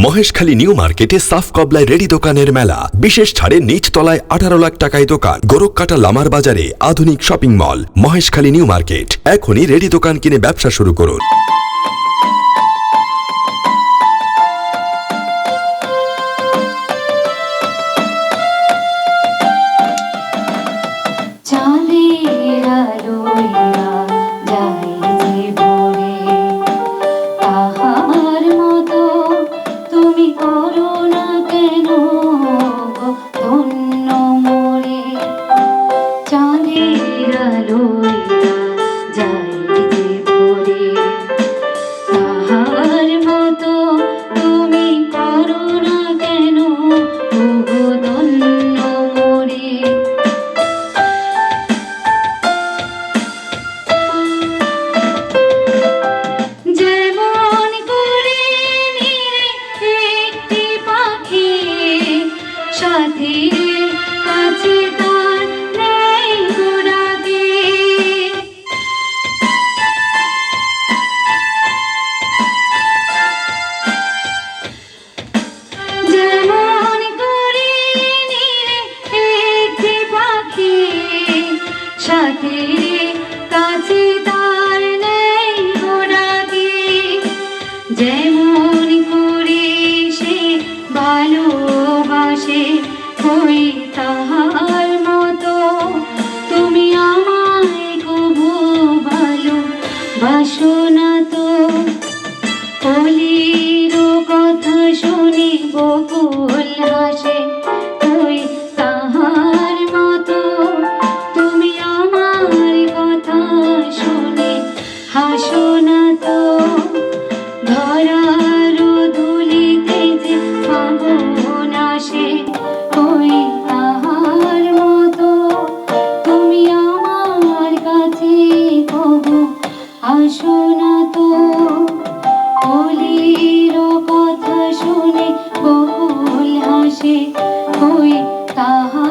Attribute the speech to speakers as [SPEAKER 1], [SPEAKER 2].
[SPEAKER 1] Maheshkhali new মার্কেটে সাফ কবলায় ready দোকানের মেলা। বিশেষ ছাড়ে নিচ তলায় 18 লাখ টাকায় দোকান। গোরখকাটা লামার বাজারে আধুনিক shopping mall Maheshkhali new market. এখনই রেডি দোকান কিনে ব্যবসা শুরু করুন।
[SPEAKER 2] যেমন করে সে ভালোবাসে হই তাহার মতো তুমি আমায় কবু ভালোবাসো না তো। কলির কথা শুনে বকুল হাসে হই তাহার মতো তুমি আমার কথা শুনে হাসো না তো। ধরার ধুলিতে যে ফাগুন আসে হই তাহার মতো তুমি আমার কাছে কবু আসো না তো। কলির কথা শুনে বকুল হাসে হই তাহার